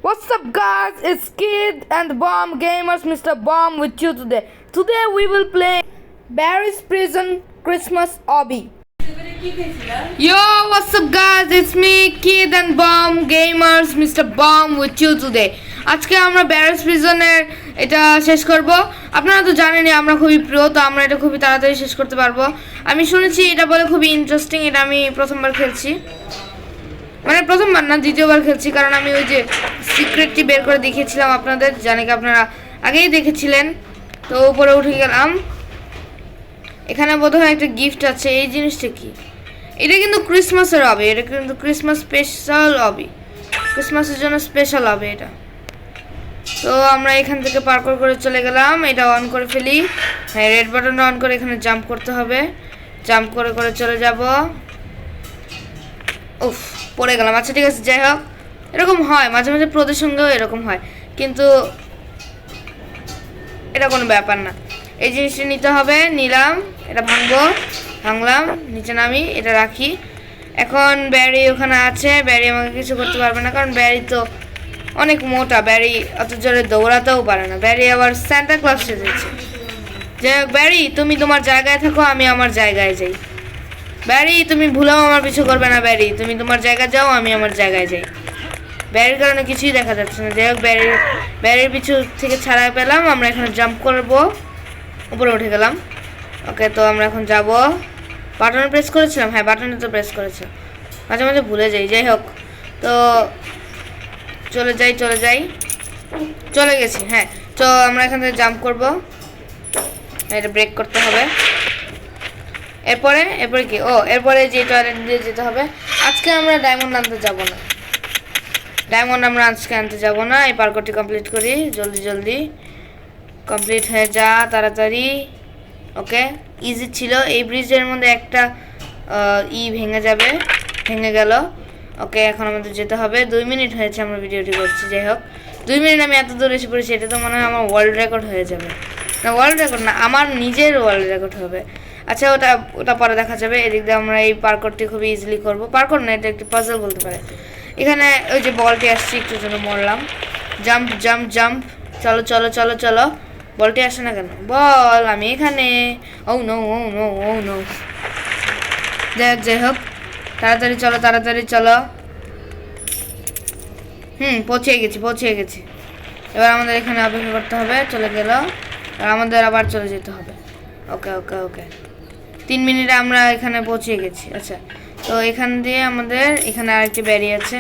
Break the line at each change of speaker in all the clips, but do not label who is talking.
What's up guys, it's Kid and Bomb Gamers, Mr. Bomb with you today. Today we will play Barry's Prison Christmas Obby. Yo, what's up guys, it's me Kid and Bomb Gamers, Mr. Bomb with you today. আজকে আমরা barriers প্রিজনের এটা শেষ করব। আপনারা তো জানেনই আমরা খুবই প্রিয়, তো আমরা এটা খুবই তাড়াতাড়ি শেষ করতে পারবো। আমি শুনেছি এটা বলে খুবই ইন্টারেস্টিং। এটা আমি প্রথমবার খেলছি, মানে প্রথমবার না, দ্বিতীয়বার খেলছি, কারণ আমি ওই যে সিক্রেটটি বের করে দেখিয়েছিলাম আপনাদের, জানি কি আপনারা আগেই দেখেছিলেন। তো উপরে উঠে গেলাম, এখানে বোধহয় একটা গিফট আছে। এই জিনিসটা কি? এটা কিন্তু ক্রিসমাসের হবে, এটা কিন্তু ক্রিসমাস স্পেশাল হবে, ক্রিসমাসের জন্য স্পেশাল হবে এটা। তো আমরা এখান থেকে পার্কর করে চলে গেলাম, এটা অন করে ফেলি। হ্যাঁ, রেড বাটনটা অন করে এখানে জাম্প করতে হবে, জাম্প করে করে চলে যাব। উফ, পড়ে গেলাম। আচ্ছা ঠিক আছে, যাই হোক, এরকম হয় মাঝে মাঝে, প্রদের সঙ্গেও এরকম হয়, কিন্তু এটা কোনো ব্যাপার না। এই জিনিসটা নিতে হবে, নিলাম, এটা ভাঙলাম, নিচে নামি, এটা রাখি। এখন ব্যারি ওখানে আছে, ব্যারি আমাকে কিছু করতে পারবে না, কারণ ব্যারি তো অনেক মোটা, ব্যারি অত জোরে দৌড়াতেও পারে না। ব্যারি আবার সান্টা ক্লজ সেজেছে। যাই হোক, ব্যারি তুমি তোমার জায়গায় থাকো, আমি আমার জায়গায় যাই। ব্যারি তুমি ভুলেও আমার পিছু করবে না, ব্যারি তুমি তোমার জায়গায় যাও, আমি আমার জায়গায় যাই। ব্যারির কারণে কিছুই দেখা যাচ্ছে না। যাই হোক, ব্যারির পিছু থেকে ছাড়া পেলাম। আমরা এখানে জাম্প করবো, উপরে উঠে গেলাম। ওকে, তো আমরা এখন যাব। বাটনে প্রেস করেছিলাম, হ্যাঁ বাটনে তো প্রেস করেছে, মাঝে মাঝে ভুলে যাই। যাই হোক, তো চলে গেছি। হ্যাঁ, তো আমরা এখান থেকে জাম্প করবো, এটা ব্রেক করতে হবে। এরপরে কি? এরপরে যে টয়লেট দিয়ে যেতে হবে। আজকে আমরা ডায়মন্ড আনতে যাব না, এই পার্কটি কমপ্লিট করি, জলদি কমপ্লিট হয়ে যা তাড়াতাড়ি। ওকে, ইজি ছিল। এই ব্রিজের মধ্যে একটা ভেঙে গেল। ওকে, এখন আমাদের যেতে হবে। 2 মিনিট হয়েছে আমরা ভিডিওটি করছি। যাই হোক, 2 মিনিট আমি এত দূর এসে পড়েছি, এটা তো মনে হয় আমার ওয়ার্ল্ড রেকর্ড হয়ে যাবে। না, ওয়ার্ল্ড রেকর্ড না, আমার নিজের ওয়ার্ল্ড রেকর্ড হবে। আচ্ছা, ওটা পরে দেখা যাবে। এদিক দিয়ে আমরা এই পার্করটি খুবই ইজিলি করবো। পার্কর না, এটা একটি পাজল বলতে পারে। এখানে ওই যে বলটি আসছে, একটু জন্য মরলাম। জাম্প, চলো। বলটি আসে না কেন? বল, আমি এখানে। ও নো। যাই হোক, তাড়াতাড়ি চলো। পৌঁছে গেছি। এবার আমাদের এখানে অপেক্ষা করতে হবে। চলে গেল, আর আমাদের আবার চলে যেতে হবে। ওকে 3 মিনিটে আমরা এখানে পৌঁছে গেছি। আচ্ছা, তো এখান দিয়ে আমাদের এখানে আরেকটি ব্যারি আছে।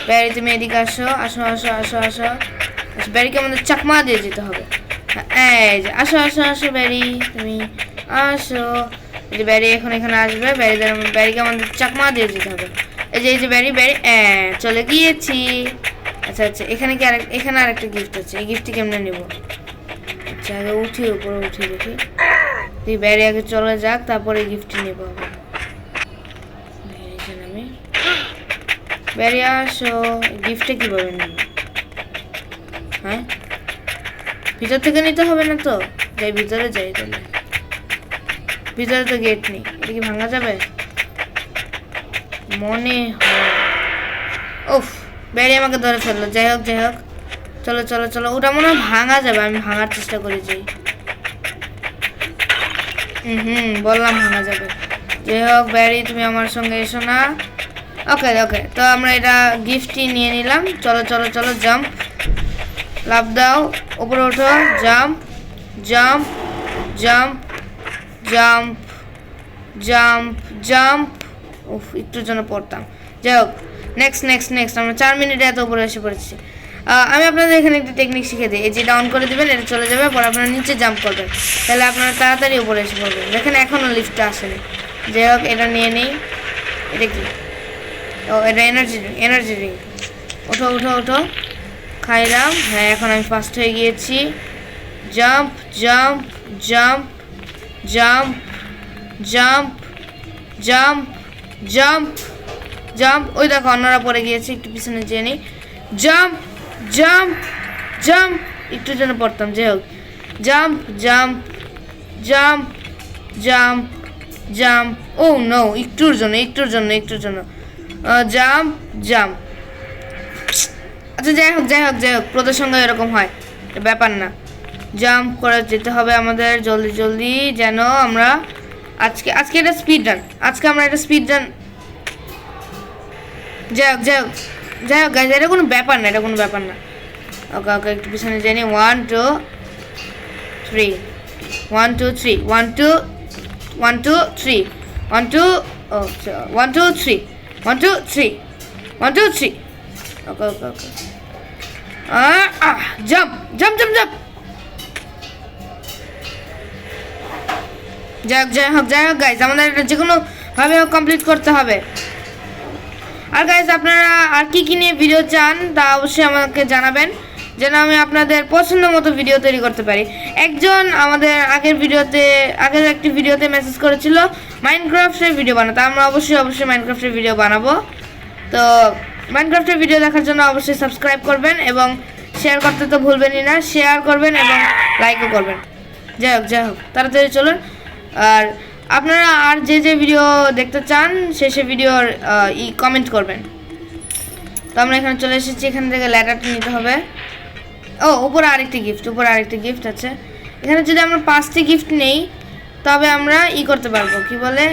ব্যারি তুমি এদিকে আসো। ব্যারিকে আমাদের চাকমা দিয়ে যেতে হবে। এই যে আসো ব্যারি, তুমি আসো। এই যে ব্যারি এখন এখানে আসবে, ব্যারিকে আমাদের চাকমা দিয়ে যেতে হবে। এই যে ব্যারি, চলে গিয়েছি। আচ্ছা, এখানে আরেকটা গিফট আছে। এই গিফটটি কেমনে নিব? আচ্ছা, আগে উপরে উঠি দেখি। তুই ব্যারি আগে চলে যাক, তারপরে গিফটটি নেবো। আমি ব্যারি আসো। গিফটটা কিভাবে নেব? হ্যাঁ, ভিতর থেকে নিতে হবে না তো? ভিতরে যাই তাহলে। ভিতরে তো গেট নেই, এটা কি ভাঙা যাবে মনে হয়? উফ, ব্যারি আমাকে ধরে ফেললো। যাই হোক, চলো। ওটা মনে হয় ভাঙা যাবে, আমি ভাঙার চেষ্টা করে যাই। বললাম ভাঙা যাবে। যাই হোক, ব্যারি তুমি আমার সঙ্গে এসো না। ওকে, তো আমরা এটা গিফটই নিয়ে নিলাম। চলো, জাম্প, লাফ দাও, উপরে ওঠো, জাম্প। উফ, একটুর জন্য পড়তাম। যাই হোক, নেক্সট আমরা 4 মিনিটে এত উপরে এসে পড়েছি। আমি আপনাদের এখানে একটি টেকনিক শিখে দিই। এই যে ডাউন করে দেবেন, এটা চলে যাবে, পরে আপনারা নিচে জাম্প করবেন, তাহলে আপনারা তাড়াতাড়ি উপরে এসে পড়বেন। দেখেন, এখনও লিফটটা আসেনি। যাই হোক, এটা নিয়ে নিই। এটা কি? এটা এনার্জি ড্রিঙ্ক। ওঠো, খাইলাম। হ্যাঁ, এখন আমি ফার্স্ট হয়ে গিয়েছি। জাম্প। ওই দেখো, অন্যরা পড়ে গিয়েছে, একটু পিছনে যেয়ে নিই। জাম্প, একটু জন্য পড়তাম। যাই হোক, জাম্প। ও নো, একটুর জন্য। জাম্প। আচ্ছা যাই হোক প্রদের সঙ্গে এরকম হয়, ব্যাপার না। জাম্প করে যেতে হবে আমাদের জলদি জলদি, যেন আমরা আজকে এটা স্পিড রান, আজকে আমরা এটা স্পিড রান। যাই হোক গাইজ, এটা কোনো ব্যাপার না, এটা কোনো ব্যাপার না। ওকে ওকে, একটু পিছনে জানি। 1 2 3 1 2 3 1 2 1 2 3 1 2 1 2 3 1 2 3 1 2 3। ওকে ওকে ওকে, জাম্প জাম্প জাম্প জাম্প। যাই হোক গাইজ, আমাদের এটা যে কোনো ভাবে কমপ্লিট করতে হবে। আর গাইজ আপনারা আর কি নিয়ে ভিডিও চান তা অবশ্যই আমাকে জানাবেন, যেন আমি আপনাদের পছন্দ মতো ভিডিও তৈরি করতে পারি। একজন আমাদের আগের একটি ভিডিওতে মেসেজ করেছিল মাইনক্রাফটের ভিডিও বানাতে। আমরা অবশ্যই মাইনক্রাফটের ভিডিও বানাবো। তো মাইনক্রাফটের ভিডিও দেখার জন্য অবশ্যই সাবস্ক্রাইব করবেন এবং শেয়ার করতে তো ভুলবেনই না, শেয়ার করবেন এবং লাইকও করবেন। যাই হোক তাড়াতাড়ি চলুন। আর আপনারা আর যে ভিডিও দেখতে চান সে ভিডিওর কমেন্ট করবেন। তো আমরা এখানে চলে এসেছি, এখান থেকে ল্যাডারটা নিতে হবে। উপরে আরেকটি গিফট আছে। এখানে যদি আমরা 5টি গিফট নেই তবে আমরা করতে পারবো, কি বলে,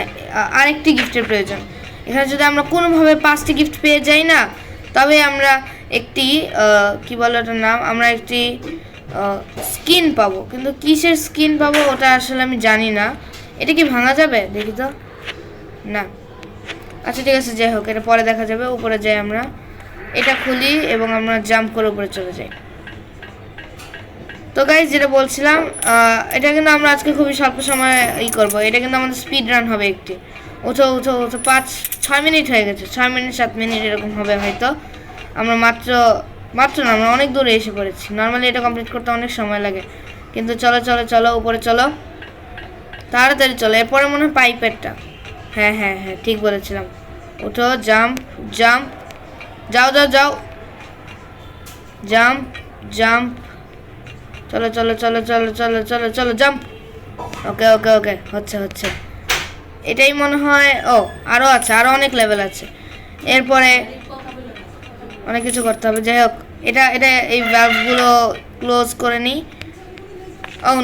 আরেকটি গিফটের প্রয়োজন। এখানে যদি আমরা কোনোভাবে 5টি গিফট পেয়ে যাই না, তবে আমরা একটি কি বলে ওটার নাম, আমরা একটি স্কিন পাবো। কিন্তু কিসের স্কিন পাবো ওটা আসলে আমি জানি না। এটা কি ভাঙা যাবে দেখি তো? না। আচ্ছা ঠিক আছে, যাই হোক, এটা পরে দেখা যাবে। উপরে যাই, আমরা এটা খুলি এবং আমরা জাম্প করে উপরে চলে যাই। তো গাইজ যেটা বলছিলাম, এটা কিন্তু আমরা আজকে খুবই স্বল্প সময় করবো। এটা কিন্তু আমাদের স্পিড রান হবে একটি। উঠো 5-6 মিনিট হয়ে গেছে, 6 মিনিট 7 মিনিট এরকম হবে হয়তো। আমরা মাত্র না, আমরা অনেক দূরে এসে পড়েছি। নর্মালি এটা কমপ্লিট করতে অনেক সময় লাগে, কিন্তু চলো উপরে চলো, তাড়াতাড়ি চলো। এরপরে মনে হয় পাইপেরটা। হ্যাঁ ঠিক বলেছিলাম। উঠো, জাম্প যাও জাম্প চলো জাম্প। ওকে হচ্ছে। এটাই মনে হয়। আরও আছে, আরও অনেক লেভেল আছে। এরপরে অনেক কিছু করতে হবে। যাই হোক, এটা এই ভ্যালভগুলো ক্লোজ করে নিই।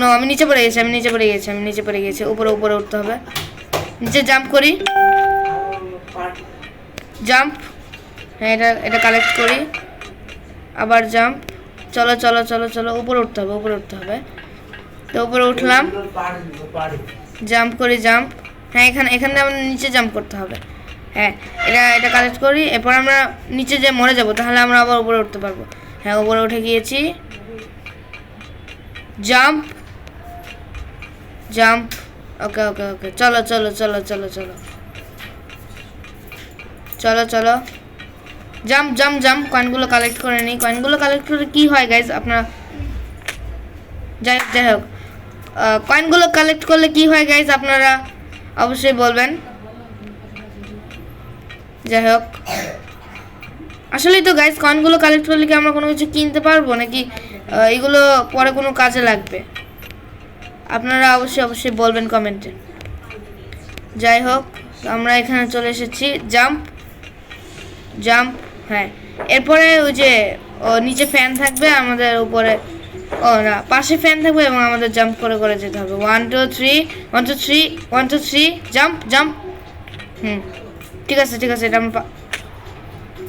নো, আমি নিচে পড়ে গেছি। উপরে উঠতে হবে। নিচে জাম্প করি, হ্যাঁ এটা কালেক্ট করি, আবার জাম্প। চলো উপরে উঠতে হবে। তো উপরে উঠলাম, জাম্প করি। হ্যাঁ এখানে আমরা নিচে জাম্প করতে হবে। হ্যাঁ এটা কালেক্ট করি, এরপর আমরা নিচে যে মরে যাব, তাহলে আমরা আবার উপরে উঠতে পারবো। হ্যাঁ উপরে উঠে গিয়েছি, জাম্প। ওকে চলো জাম্প। কয়েনগুলো কালেক্ট করে নিই। কয়েনগুলো কালেক্ট করে কি হয় গাইজ, আপনারা যাই হোক, কয়েনগুলো কালেক্ট করলে কি হয় গাইজ আপনারা অবশ্যই বলবেন। যাই হোক, আসলেই তো গাইজ, কয়েনগুলো কালেক্ট করলে কি আমরা কোনো কিছু কিনতে পারবো নাকি এগুলো পরে কোনো কাজে লাগবে? আপনারা অবশ্যই বলবেন কমেন্টে। যাই হোক, আমরা এখানে চলে এসেছি, জাম্প। হ্যাঁ এরপরে ওই যে নিচে ফ্যান থাকবে, আমাদের উপরে না পাশে ফ্যান থাকবে এবং আমাদের জাম্প করে যেতে হবে। 1 2 3 জাম্প। ঠিক আছে এটা আমরা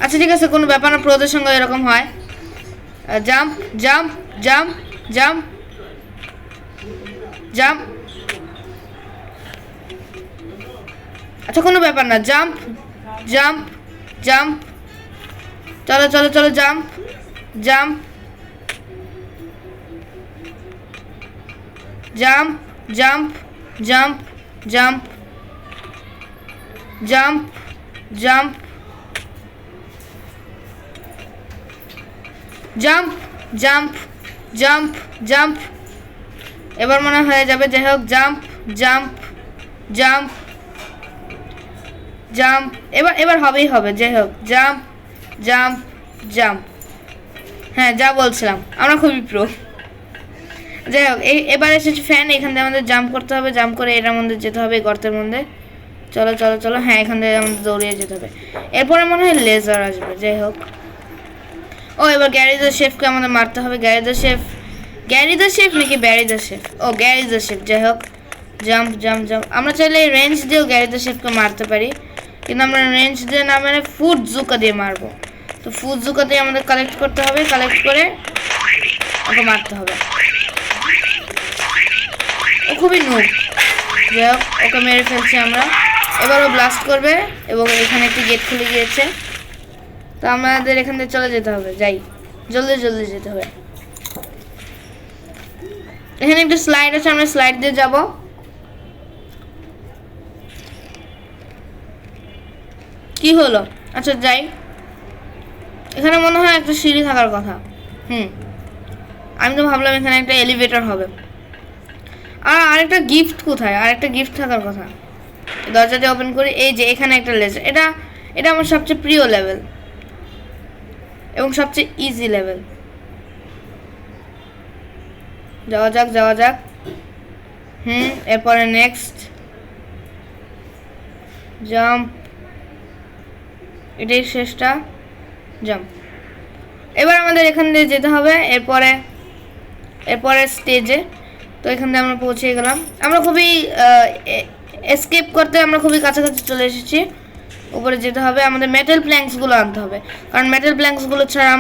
আচ্ছা ঠিক আছে, কোনো ব্যাপার না, প্রোদের সঙ্গে এরকম হয়। জাম্প। আচ্ছা কোনো ব্যাপার না, জাম্প। চলো জাম্প। জাম্প। এবার মনে হয়ে যাবে। যাই হোক, জাম্প। এবার হবে। যাই হোক, জাম্প। হ্যাঁ যা বলছিলাম, আমরা খুবই প্রো। যাই হোক, এবার এসেছে ফ্যান। এখান থেকে আমাদের জাম্প করতে হবে, জাম্প করে এটার মধ্যে যেতে হবে, গর্তের মধ্যে। চলো। হ্যাঁ এখান থেকে আমাদের দৌড়িয়ে যেতে হবে। এরপরে মনে হয় লেজার আসবে। যাই হোক, ও এবার গ্যারি দ্য শেফকে আমাদের মারতে হবে। গ্যারি দ্য শেফ নাকি ব্যারি দ্য শেফ? ও গ্যারি দ্য শেফ। যাই হোক, জাম্প জাম্প জাম্প। আমরা চাইলে রেঞ্জ দিয়েও গ্যারি দ্য শেফকে মারতে পারি, কিন্তু আমরা রেঞ্জ দিয়ে না মেরে ফুড জুকা দিয়ে মারবো। তো ফুড জুকা দিয়ে আমাদের কালেক্ট করতে হবে, কালেক্ট করে ওকে মারতে হবে। ও খুবই নুব। যাই হোক, ওকে মেরে ফেলছি আমরা। এবার ও ব্লাস্ট করবে এবং এখানে একটি গেট খুলে গিয়েছে। তো আমাদের এখান থেকে চলে যেতে হবে। যাই, জলদি জলদি যেতে হবে। এখানে একটা স্লাইড আছে, আমরা স্লাইড দিয়ে যাব। কি হলো? আচ্ছা যাই। এখানে মনে হয় একটা সিঁড়ি থাকার কথা। আমি তো ভাবলাম এখানে একটা এলিভেটর হবে। আর আরেকটা গিফট কোথায়? আরেকটা গিফট থাকার কথা। দরজাটা ওপেন করি। এই যে এখানে একটা লেজার। এটা আমার সবচেয়ে প্রিয় লেভেল এবং সবচেয়ে ইজি লেভেল। যাওয়া যাক। এরপরে নেক্সট জাম্প। এটাই শেষটা, জাম্প। এবার আমাদের এখান দিয়ে যেতে হবে এরপরে স্টেজে। তো এখান থেকে আমরা পৌঁছে গেলাম। আমরা খুবই এসকেপ করতে আমরা খুবই কাছাকাছি চলে এসেছি। উপরে যেতে হবে, আমাদের মেটাল প্ল্যাঙ্কসগুলো আনতে হবে, কারণ মেটাল প্ল্যাঙ্কসগুলো ছাড়া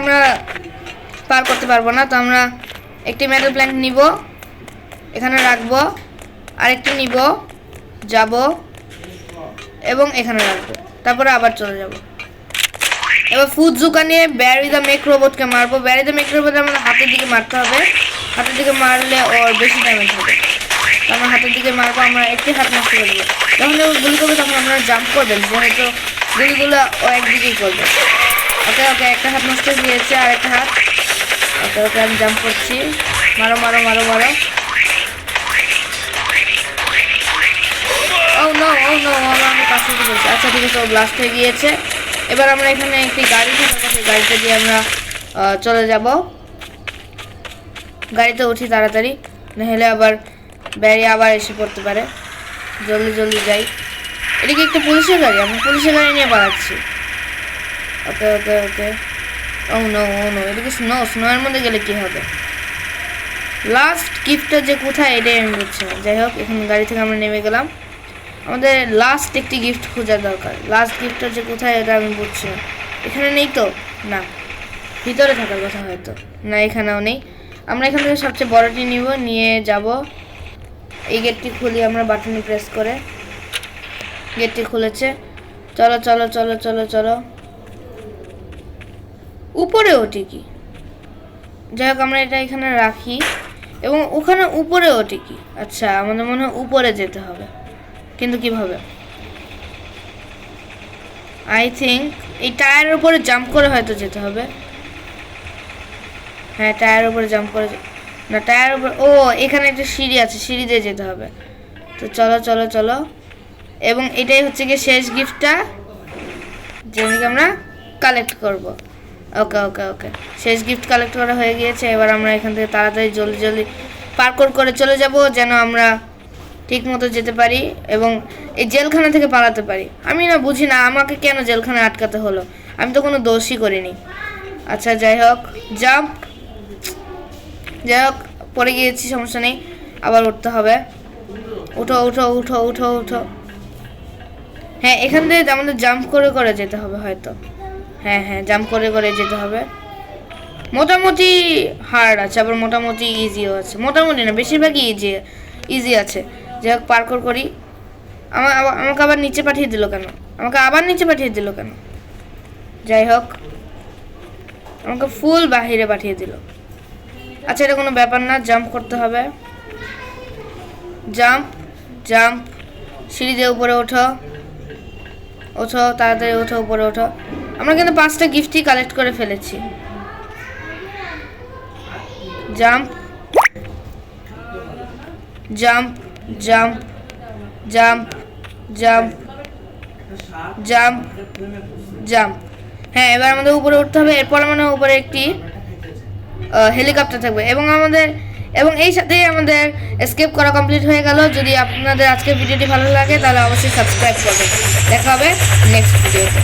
আমরা পার করতে পারবো না। তো আমরা একটি মেটাল প্ল্যাঙ্ক নিব, এখানে রাখবো, আরেকটি নিব, যাব এবং এখানে রাখবো, তারপরে আবার চলে যাব। এবার ফুড জুকা নিয়ে ব্যারি দ্য মেক রোবটকে মারবো। ব্যারি দ্য মেক রোবট আমাদের হাতের দিকে মারতে হবে। হাতের দিকে মারলে ওর বেশি ড্যামেজ হবে। তো আমরা হাতের দিকে মারবো। আমরা একটি হাত নষ্ট করে দেবো। যখন ও গুলি করবে তখন আমরা জাম্প করবেন, যেহেতু গুলিগুলো ও একদিকেই করবে। ওকে একটা হাত নষ্ট হয়ে গিয়েছে, আর একটা হাত। ওকে আমি জাম্প করছি। মারো। ও নো আমি পাশে বলছি। আচ্ছা ঠিক আছে, ও ব্লাস্ট হয়ে গিয়েছে। এবার আমরা এখানে একটি গাড়ি থাকার কথা, গাড়িতে দিয়ে আমরা চলে যাব। গাড়িতে উঠি তাড়াতাড়ি, নাহলে আবার ব্যারি আবার এসে পড়তে পারে। জলদি যাই। এটা কি একটা পুলিশের গাড়ি? আমি পুলিশের গাড়ি নিয়ে পালাচ্ছি। ওকে ও নো এটা কি স্নোয়ের মধ্যে গেলে কি হবে? লাস্ট গিফটটা যে কোথায় এটাই আমি বুঝছি না। যাই হোক, এখন গাড়ি থেকে আমরা নেমে গেলাম। আমাদের লাস্ট একটি গিফট খোঁজার দরকার। লাস্ট গিফটটা যে কোথায় এটা আমি বুঝছি না। এখানে নেই তো? না, ভিতরে থাকার কথা হয়তো। না, এখানেও নেই। আমরা এখান থেকে সবচেয়ে বড়টি নিয়ে যাব। এই গেটটি খুলি আমরা বাটনে প্রেস করে। গেটটি খুলেছে। চলো। উপরে ওটি কি? যাই হোক, আমরা এটা এখানে রাখি এবং ওখানে উপরে ওটি কি? আচ্ছা, আমাদের মনে হয় উপরে যেতে হবে, কিন্তু কিভাবে? আই থিঙ্ক এই টায়ারের উপরে জাম্প করে হয়তো যেতে হবে। হ্যাঁ, টায়ারের উপরে জাম্প করে না, টায়ারের উপরে। ও এখানে একটা সিঁড়ি আছে, সিঁড়ি দিয়ে যেতে হবে। তো চলো। এবং এটাই হচ্ছে গিয়ে শেষ গিফটটা, যেটাকে আমরা কালেক্ট করব। ওকে শেষ গিফট কালেক্ট করা হয়ে গিয়েছে। এবার আমরা এখান থেকে তাড়াতাড়ি জলদি পার্কোর করে চলে যাব, যেন আমরা ঠিক মতো যেতে পারি এবং এই জেলখানা থেকে পালাতে পারি। আমি না বুঝি না আমাকে কেন জেলখানায় আটকাতে হলো, আমি তো কোনো দোষই করিনি। আচ্ছা যাই হোক, পড়ে গিয়েছি, সমস্যা নেই, আবার উঠতে হবে। উঠো। হ্যাঁ, এখান থেকে আমাদের জাম্প করে যেতে হবে হয়তো। হ্যাঁ, জাম্প করে যেতে হবে। মোটামুটি হার্ড আছে, আবার মোটামুটি ইজিও আছে। মোটামুটি না, বেশিরভাগই ইজি আছে। যাই হোক, পার্কোর করি। আমাকে আবার নিচে পাঠিয়ে দিল কেন? যাই হোক, আমাকে ফুল বাহিরে পাঠিয়ে দিল। আচ্ছা, এটা কোনো ব্যাপার না, জাম্প করতে হবে। জাম্প সিঁড়ি দিয়ে উপরে ওঠো, তাড়াতাড়ি উপরে ওঠো। আমরা কিন্তু 5টা গিফটই কালেক্ট করে ফেলেছি। জাম্প। হ্যাঁ, এবার আমাদের উপরে উঠতে হবে। এরপর মানে উপরে একটি হেলিকপ্টার থাকবে এবং আমাদের এবং এই সাথেই আমাদের এসকেপ করা কমপ্লিট হয়ে গেল। যদি আপনাদের আজকের ভিডিওটি ভালো লাগে তাহলে অবশ্যই সাবস্ক্রাইব করবেন। দেখা হবে নেক্সট ভিডিওতে।